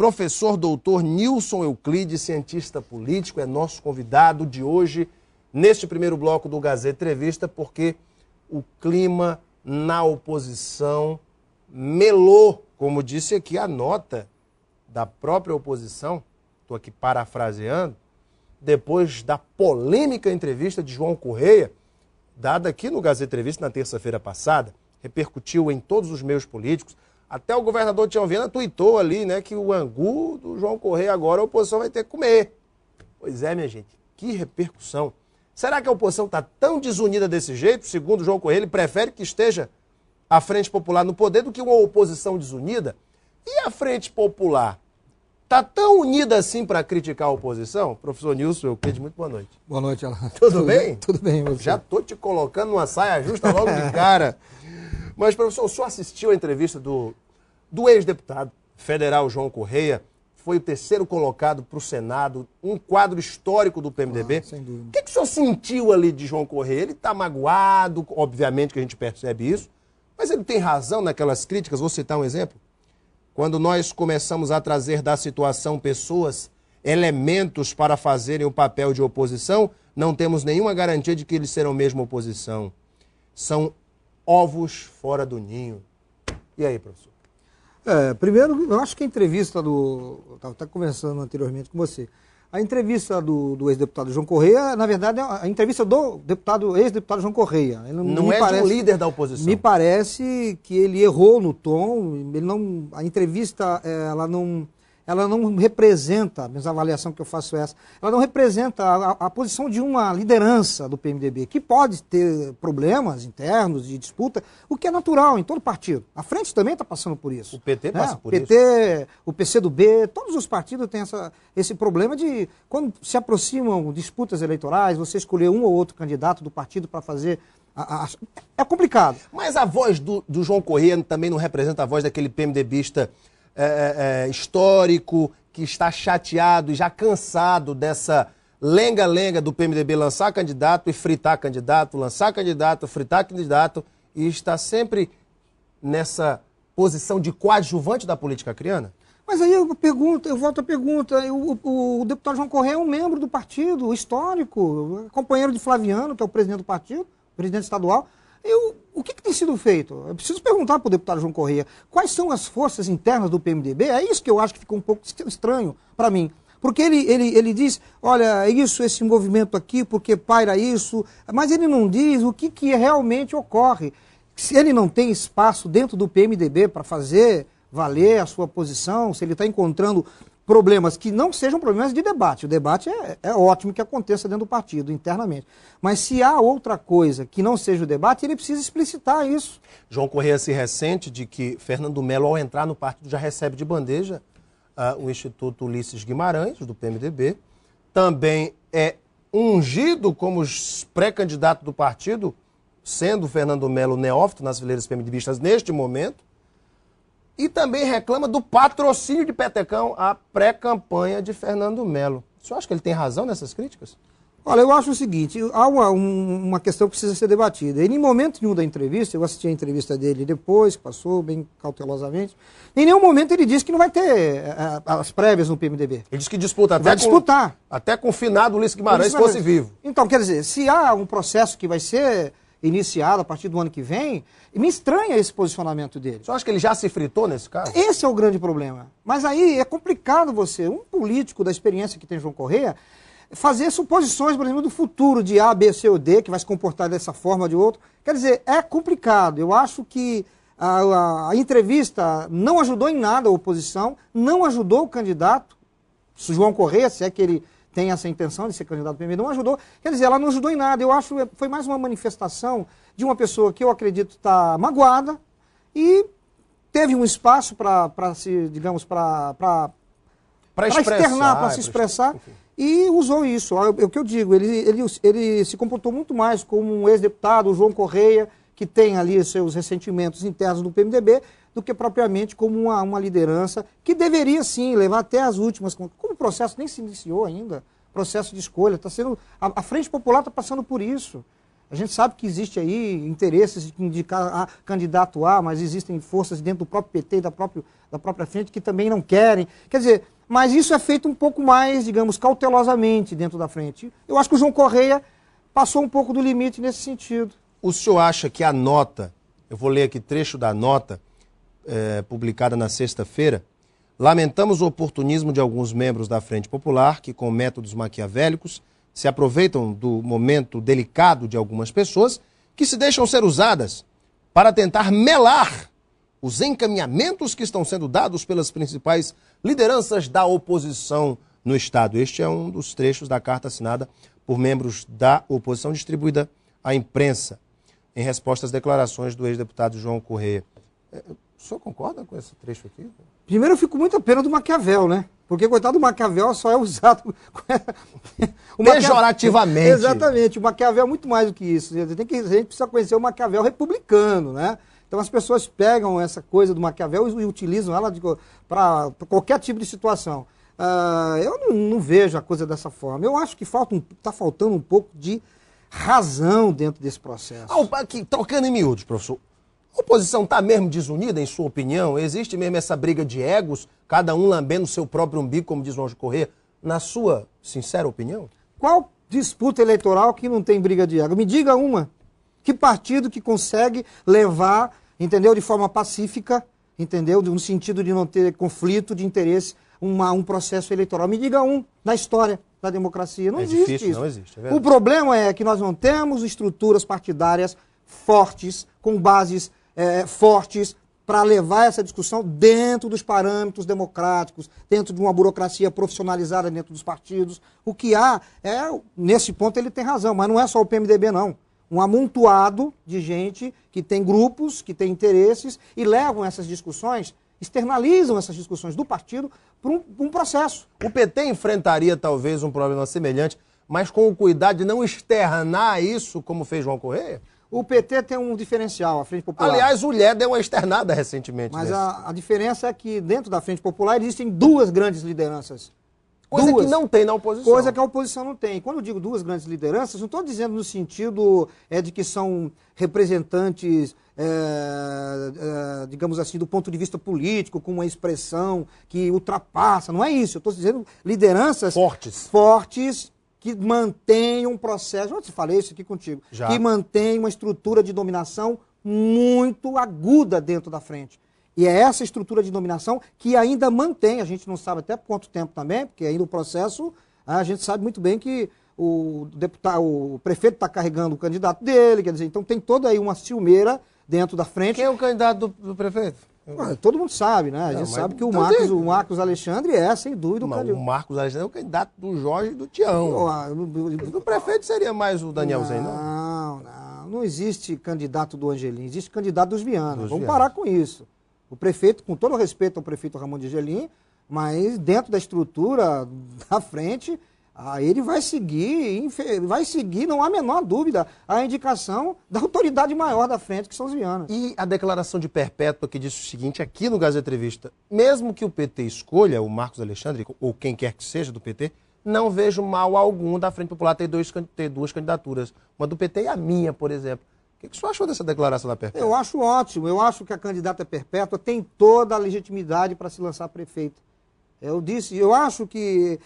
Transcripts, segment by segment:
professor doutor Nilson Euclides, cientista político, é nosso convidado de hoje, neste primeiro bloco do Gazeta Entrevista, porque o clima na oposição melou, como disse aqui a nota da própria oposição, estou aqui parafraseando, depois da polêmica entrevista de João Correia, dada aqui no Gazeta Entrevista na terça-feira passada, repercutiu em todos os meios políticos. Até o governador Tião Viana tuitou ali, né, que o angu do João Correia agora a oposição vai ter que comer. Pois é, minha gente, que repercussão. Será que a oposição está tão desunida desse jeito? Segundo o João Correia, ele prefere que esteja a Frente Popular no poder do que uma oposição desunida? E a Frente Popular está tão unida assim para criticar a oposição? Professor Nilson Euclides, muito boa noite. Boa noite, Alan. Tudo bem? Tudo bem, você? Já estou te colocando numa saia justa logo de cara. Mas, professor, o senhor assistiu a entrevista do ex-deputado federal João Correia, foi o terceiro colocado para o Senado, um quadro histórico do PMDB. Sem dúvida. O que o senhor sentiu ali de João Correia? Ele está magoado, obviamente que a gente percebe isso, mas ele tem razão naquelas críticas. Vou citar um exemplo. Quando nós começamos a trazer da situação pessoas, elementos para fazerem o papel de oposição, não temos nenhuma garantia de que eles serão mesmo oposição. São ovos fora do ninho. E aí, professor? Primeiro, eu acho que a entrevista eu estava até conversando anteriormente com você, a entrevista do ex-deputado João Correia, na verdade, é a entrevista do ex-deputado João Correia. Não é de um líder da oposição. Me parece que ele errou no tom, a entrevista, ela não representa, a minha avaliação que eu faço é essa, ela não representa a posição de uma liderança do PMDB, que pode ter problemas internos de disputa, o que é natural em todo partido. A frente também está passando por isso. O PT passa por isso. O PCdoB, todos os partidos têm esse problema de, quando se aproximam disputas eleitorais, você escolher um ou outro candidato do partido para fazer... É complicado. Mas a voz do João Correia também não representa a voz daquele PMDBista histórico, que está chateado e já cansado dessa lenga-lenga do PMDB lançar candidato e fritar candidato, lançar candidato, fritar candidato, e está sempre nessa posição de coadjuvante da política acriana? Mas aí eu volto à pergunta, o deputado João Correia é um membro do partido histórico, companheiro de Flaviano, que é o presidente do partido, presidente estadual. O que tem sido feito? Eu preciso perguntar para o deputado João Correia quais são as forças internas do PMDB. É isso que eu acho que ficou um pouco estranho para mim. Porque ele diz, olha, esse movimento aqui, porque paira isso, mas ele não diz o que realmente ocorre. Se ele não tem espaço dentro do PMDB para fazer valer a sua posição, se ele está encontrando problemas que não sejam problemas de debate. O debate é ótimo que aconteça dentro do partido, internamente. Mas se há outra coisa que não seja o debate, ele precisa explicitar isso. João Correia se ressente de que Fernando Melo, ao entrar no partido, já recebe de bandeja o Instituto Ulisses Guimarães, do PMDB. Também é ungido como pré-candidato do partido, sendo Fernando Melo neófito nas fileiras PMDBistas neste momento. E também reclama do patrocínio de Petecão à pré-campanha de Fernando Melo. O senhor acha que ele tem razão nessas críticas? Olha, eu acho o seguinte, há uma questão que precisa ser debatida. Ele, em momento nenhum da entrevista, eu assisti a entrevista dele depois, que passou bem cautelosamente, em nenhum momento ele disse que não vai ter as prévias no PMDB. Ele disse que disputa até com o finado Ulisses Guimarães, se fosse vivo. Então, quer dizer, se há um processo que vai ser iniciado a partir do ano que vem, me estranha esse posicionamento dele. Você acha que ele já se fritou nesse caso? Esse é o grande problema. Mas aí é complicado você, um político da experiência que tem João Correia, fazer suposições, por exemplo, do futuro de A, B, C ou D, que vai se comportar dessa forma ou de outra. Quer dizer, é complicado. Eu acho que a entrevista não ajudou em nada a oposição, não ajudou o candidato, João Correia, se é que ele tem essa intenção de ser candidato ao PMDB, não ajudou. Quer dizer, ela não ajudou em nada. Eu acho que foi mais uma manifestação de uma pessoa que eu acredito está magoada e teve um espaço para externar, para se expressar, e usou isso. É o que eu digo, ele se comportou muito mais como um ex-deputado, o João Correia, que tem ali seus ressentimentos internos do PMDB, do que propriamente como uma liderança que deveria sim levar até as últimas, como o processo nem se iniciou ainda, processo de escolha, está sendo, a Frente Popular está passando por isso. A gente sabe que existe aí interesses de indicar a candidato A, mas existem forças dentro do próprio PT e da própria frente que também não querem. Quer dizer, mas isso é feito um pouco mais, digamos, cautelosamente dentro da frente. Eu acho que o João Correia passou um pouco do limite nesse sentido. O senhor acha que a nota, eu vou ler aqui trecho da nota publicada na sexta-feira, lamentamos o oportunismo de alguns membros da Frente Popular que, com métodos maquiavélicos, se aproveitam do momento delicado de algumas pessoas que se deixam ser usadas para tentar melar os encaminhamentos que estão sendo dados pelas principais lideranças da oposição no Estado. Este é um dos trechos da carta assinada por membros da oposição distribuída à imprensa em resposta às declarações do ex-deputado João Correia. O senhor concorda com esse trecho aqui? Primeiro, eu fico muito a pena do Maquiavel, né? Porque, coitado do Maquiavel, só é usado... pejorativamente. Exatamente. O Maquiavel é muito mais do que isso. A gente precisa conhecer o Maquiavel republicano, né? Então, as pessoas pegam essa coisa do Maquiavel e utilizam ela para qualquer tipo de situação. Eu não vejo a coisa dessa forma. Eu acho que está faltando um pouco de razão dentro desse processo. Aqui, trocando em miúdos, professor. A oposição está mesmo desunida, em sua opinião? Existe mesmo essa briga de egos, cada um lambendo o seu próprio umbigo, como diz o João Correia? Na sua sincera opinião? Qual disputa eleitoral que não tem briga de ego? Me diga uma. Que partido que consegue levar, entendeu, de forma pacífica, entendeu, no sentido de não ter conflito de interesse, um processo eleitoral? Me diga um na história da democracia. Não existe difícil, isso. Não existe, é verdade. O problema é que nós não temos estruturas partidárias fortes, com bases fortes, para levar essa discussão dentro dos parâmetros democráticos, dentro de uma burocracia profissionalizada dentro dos partidos. O que há nesse ponto ele tem razão, mas não é só o PMDB não. Um amontoado de gente que tem grupos, que tem interesses e levam essas discussões, externalizam essas discussões do partido para um processo. O PT enfrentaria talvez um problema semelhante, mas com o cuidado de não externar isso como fez João Correia? O PT tem um diferencial, a Frente Popular. Aliás, o Lé deu uma externada recentemente. Mas a diferença é que dentro da Frente Popular existem duas grandes lideranças. Coisa que não tem na oposição. Coisa que a oposição não tem. Quando eu digo duas grandes lideranças, não estou dizendo no sentido de que são representantes, digamos assim, do ponto de vista político, com uma expressão que ultrapassa. Não é isso. Eu estou dizendo lideranças fortes que mantêm um processo. Eu te falei isso aqui contigo. Já. Que mantém uma estrutura de dominação muito aguda dentro da frente. E é essa estrutura de dominação que ainda mantém, a gente não sabe até por quanto tempo também, porque ainda o processo, a gente sabe muito bem que o prefeito está carregando o candidato dele, quer dizer, então tem toda aí uma ciumeira dentro da frente. Quem é o candidato do prefeito? Todo mundo sabe, né? A gente sabe que o Marcos Alexandre sem dúvida, o candidato. O Marcos Alexandre é o candidato do Jorge e do Tião. O prefeito seria mais o Daniel Zen, não? Não existe candidato do Angelim, existe candidato dos Viana. Vamos parar com isso. O prefeito, com todo o respeito ao prefeito Ramon de Angelim, mas dentro da estrutura da frente, ele vai seguir, não há a menor dúvida, a indicação da autoridade maior da frente, que são os Vianas. E a declaração de Perpétua que disse o seguinte, aqui no Gazeta Entrevista, mesmo que o PT escolha o Marcos Alexandre, ou quem quer que seja do PT, não vejo mal algum da Frente Popular ter duas candidaturas, uma do PT e a minha, por exemplo. O que o senhor achou dessa declaração da Perpétua? Eu acho ótimo. Eu acho que a candidata Perpétua tem toda a legitimidade para se lançar prefeita. Eu acho que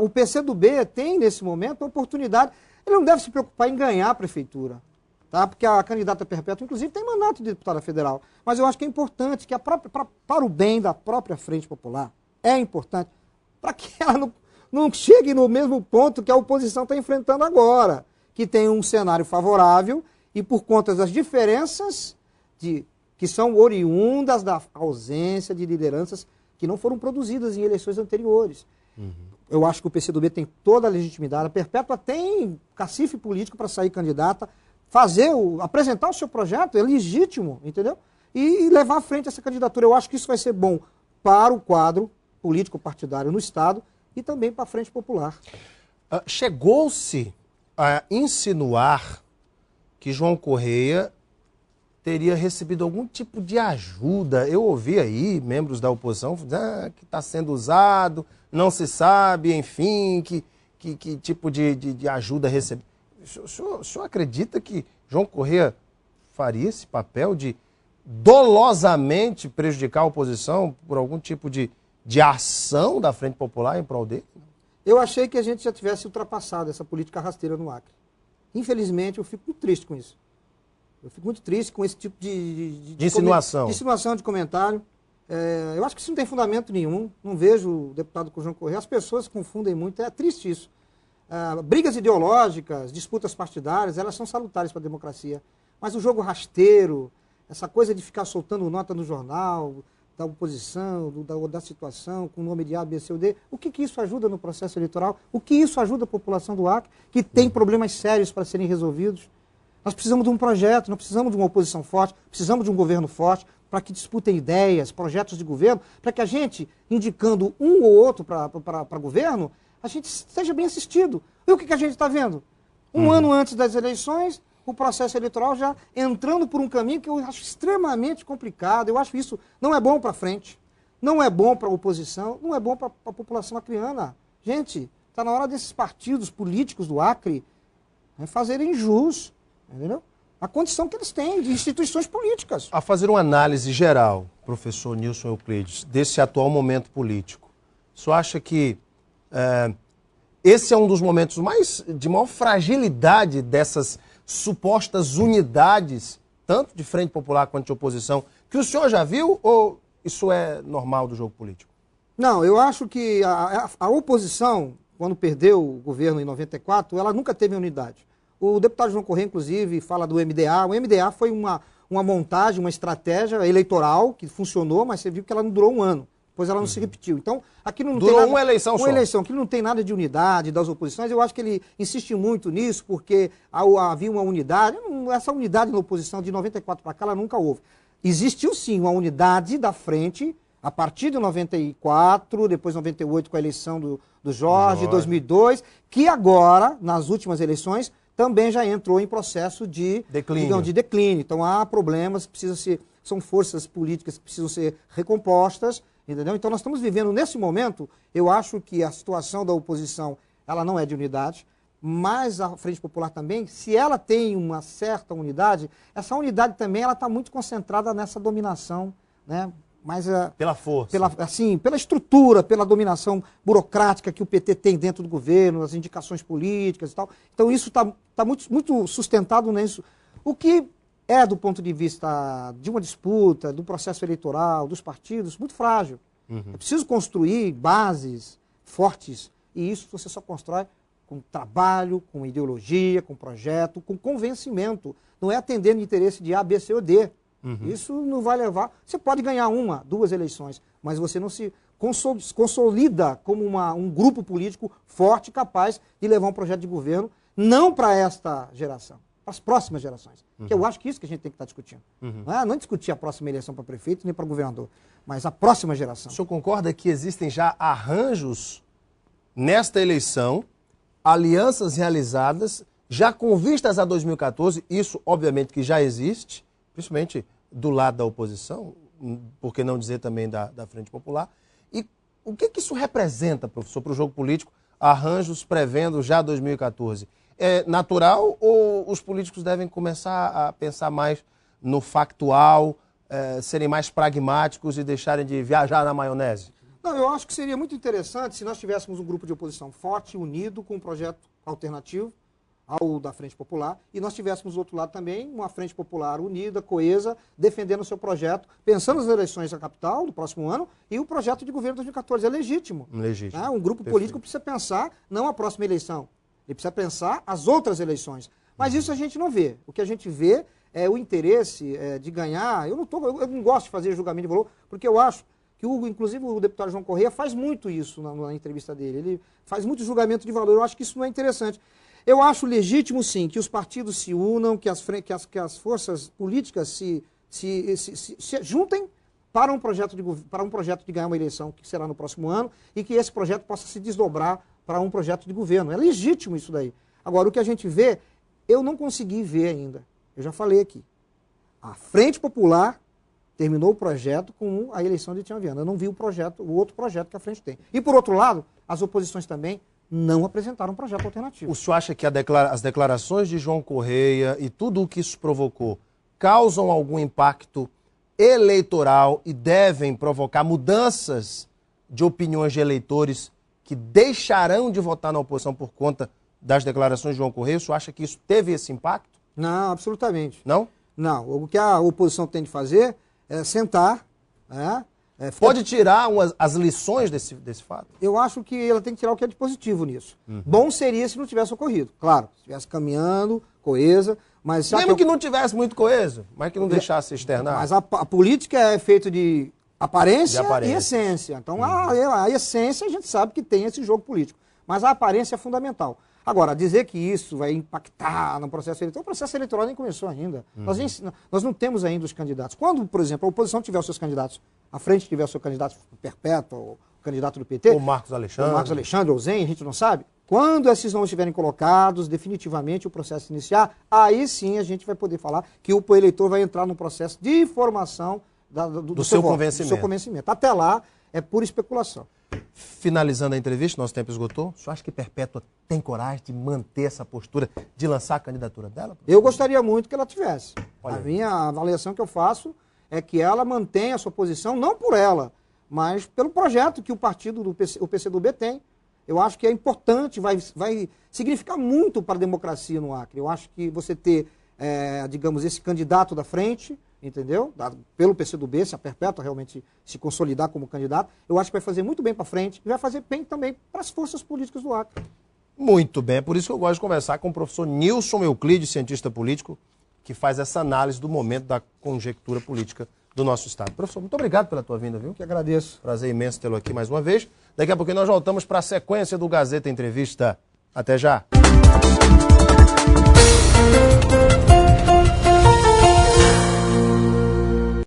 o PCdoB tem, nesse momento, a oportunidade. Ele não deve se preocupar em ganhar a prefeitura, tá? Porque a candidata Perpétua, inclusive, tem mandato de deputada federal. Mas eu acho que é importante que para o bem da própria Frente Popular, é importante para que ela não chegue no mesmo ponto que a oposição está enfrentando agora, que tem um cenário favorável e por conta das diferenças que são oriundas da ausência de lideranças que não foram produzidas em eleições anteriores. Eu acho que o PCdoB tem toda a legitimidade, a Perpétua tem cacife político para sair candidata, apresentar o seu projeto, é legítimo, entendeu? E levar à frente essa candidatura. Eu acho que isso vai ser bom para o quadro político-partidário no Estado e também para a Frente Popular. Chegou-se a insinuar que João Correia teria recebido algum tipo de ajuda. Eu ouvi aí membros da oposição que está sendo usado, não se sabe, enfim, que tipo de ajuda recebeu. O senhor acredita que João Correia faria esse papel de dolosamente prejudicar a oposição por algum tipo de ação da Frente Popular em prol dele? Eu achei que a gente já tivesse ultrapassado essa política rasteira no Acre. Infelizmente, eu fico muito triste com isso. Eu fico muito triste com esse tipo de insinuação. De insinuação, de comentário. Eu acho que isso não tem fundamento nenhum. Não vejo o deputado João Correia. As pessoas confundem muito. É triste isso. Brigas ideológicas, disputas partidárias, elas são salutares para a democracia. Mas o jogo rasteiro, essa coisa de ficar soltando nota no jornal, da oposição, da situação, com o nome de A, B, C ou D, o que isso ajuda no processo eleitoral? O que isso ajuda a população do Acre, que tem problemas sérios para serem resolvidos? Nós precisamos de um projeto, nós precisamos de uma oposição forte, precisamos de um governo forte, para que disputem ideias, projetos de governo, para que a gente, indicando um ou outro para governo, a gente seja bem assistido. E o que a gente está vendo? Um ano antes das eleições, o processo eleitoral já entrando por um caminho que eu acho extremamente complicado. Eu acho isso não é bom para frente, não é bom para a oposição, não é bom para a população acreana. Gente, está na hora desses partidos políticos do Acre fazerem jus, entendeu? A condição que eles têm de instituições políticas. A fazer uma análise geral, professor Nilson Euclides, desse atual momento político, o senhor acha que esse é um dos momentos de maior fragilidade dessas supostas unidades, tanto de Frente Popular quanto de oposição, que o senhor já viu ou isso é normal do jogo político? Não, eu acho que a oposição, quando perdeu o governo em 94, ela nunca teve unidade. O deputado João Correia, inclusive, fala do MDA. O MDA foi uma montagem, uma estratégia eleitoral que funcionou, mas você viu que ela não durou um ano. Depois ela não se repetiu. Então, aqui não durou tem nada, uma eleição só. Uma eleição, que não tem nada de unidade das oposições. Eu acho que ele insiste muito nisso, porque havia uma unidade. Essa unidade na oposição de 94 para cá, ela nunca houve. Existiu sim uma unidade da frente, a partir de 94, depois 98 com a eleição do Jorge, 2002, que agora, nas últimas eleições, também já entrou em processo de declínio. Então há problemas, são forças políticas que precisam ser recompostas, entendeu? Então nós estamos vivendo nesse momento, eu acho que a situação da oposição, ela não é de unidade, mas a Frente Popular também, se ela tem uma certa unidade, essa unidade também ela está muito concentrada nessa dominação, né? Mas, pela força. Pela estrutura, pela dominação burocrática que o PT tem dentro do governo, as indicações políticas e tal. Então isso está muito sustentado nisso. O que é, do ponto de vista de uma disputa, do processo eleitoral, dos partidos, muito frágil. É preciso construir bases fortes, e isso você só constrói com trabalho, com ideologia, com projeto, com convencimento. Não é atendendo o interesse de A, B, C ou D. Isso não vai levar... Você pode ganhar uma, duas eleições, mas você não se consolida como um grupo político forte, capaz de levar um projeto de governo, não para esta geração, para as próximas gerações. Que eu acho que isso que a gente tem que estar discutindo. Não é discutir a próxima eleição para prefeito nem para governador, mas a próxima geração. O senhor concorda que existem já arranjos nesta eleição, alianças realizadas, já com vistas a 2014, isso obviamente que já existe, principalmente do lado da oposição, por que não dizer também da Frente Popular. E o que isso representa, professor, para o jogo político, arranjos prevendo já 2014? É natural ou os políticos devem começar a pensar mais no factual, serem mais pragmáticos e deixarem de viajar na maionese? Não, eu acho que seria muito interessante se nós tivéssemos um grupo de oposição forte, unido, com um projeto alternativo ao da Frente Popular, e nós tivéssemos do outro lado também uma Frente Popular unida, coesa, defendendo o seu projeto, pensando nas eleições da capital do próximo ano, e o projeto de governo de 2014. É legítimo. Legítimo. Um grupo político precisa pensar não a próxima eleição, ele precisa pensar as outras eleições. Mas isso a gente não vê. O que a gente vê é o interesse de ganhar. Eu não gosto de fazer julgamento de valor, porque eu acho que, inclusive, o deputado João Correia faz muito isso na entrevista dele. Ele faz muito julgamento de valor. Eu acho que isso não é interessante. Eu acho legítimo, sim, que os partidos se unam, que as forças políticas se juntem para um projeto de ganhar uma eleição que será no próximo ano e que esse projeto possa se desdobrar para um projeto de governo. É legítimo isso daí. Agora, o que a gente vê, eu não consegui ver ainda. Eu já falei aqui. A Frente Popular terminou o projeto com a eleição de Tião Viana. Eu não vi o outro projeto que a Frente tem. E, por outro lado, as oposições também não apresentaram um projeto alternativo. O senhor acha que as declarações de João Correia e tudo o que isso provocou causam algum impacto eleitoral e devem provocar mudanças de opiniões de eleitores que deixarão de votar na oposição por conta das declarações de João Correia? O senhor acha que isso teve esse impacto? Não, absolutamente. Não? Não. O que a oposição tem de fazer é sentar, né? Pode tirar as lições desse fato? Eu acho que ela tem que tirar o que é de positivo nisso. Bom seria se não tivesse ocorrido. Claro, se estivesse caminhando, coesa, mas... Mesmo que não tivesse muito coeso, mas que não deixasse externar. Mas a política é feita de aparência e essência. Então, a essência a gente sabe que tem esse jogo político. Mas a aparência é fundamental. Agora, dizer que isso vai impactar no processo eleitoral, o processo eleitoral nem começou ainda. Nós não temos ainda os candidatos. Quando, por exemplo, a oposição tiver os seus candidatos, a frente tiver o seu candidato perpétuo, ou o candidato do PT... Ou Marcos Alexandre. Ou Zen, a gente não sabe. Quando esses nomes estiverem colocados, definitivamente o processo iniciar, aí sim a gente vai poder falar que o eleitor vai entrar no processo de formação do seu convencimento. Até lá, é pura especulação. Finalizando a entrevista, nosso tempo esgotou. O senhor acha que Perpétua tem coragem de manter essa postura, de lançar a candidatura dela? Eu gostaria muito que ela tivesse. Olha, a minha avaliação que eu faço é que ela mantenha a sua posição, não por ela, mas pelo projeto que o partido, o PCdoB tem. Eu acho que é importante, vai significar muito para a democracia no Acre. Eu acho que você ter, digamos, esse candidato da frente, entendeu? Pelo PCdoB, se a Perpétua realmente se consolidar como candidato, eu acho que vai fazer muito bem para frente e vai fazer bem também para as forças políticas do Acre. Muito bem, é por isso que eu gosto de conversar com o professor Nilson Euclides, cientista político, que faz essa análise do momento da conjectura política do nosso Estado. Professor, muito obrigado pela tua vinda, viu? Que agradeço. Prazer imenso tê-lo aqui mais uma vez. Daqui a pouquinho nós voltamos para a sequência do Gazeta Entrevista. Até já!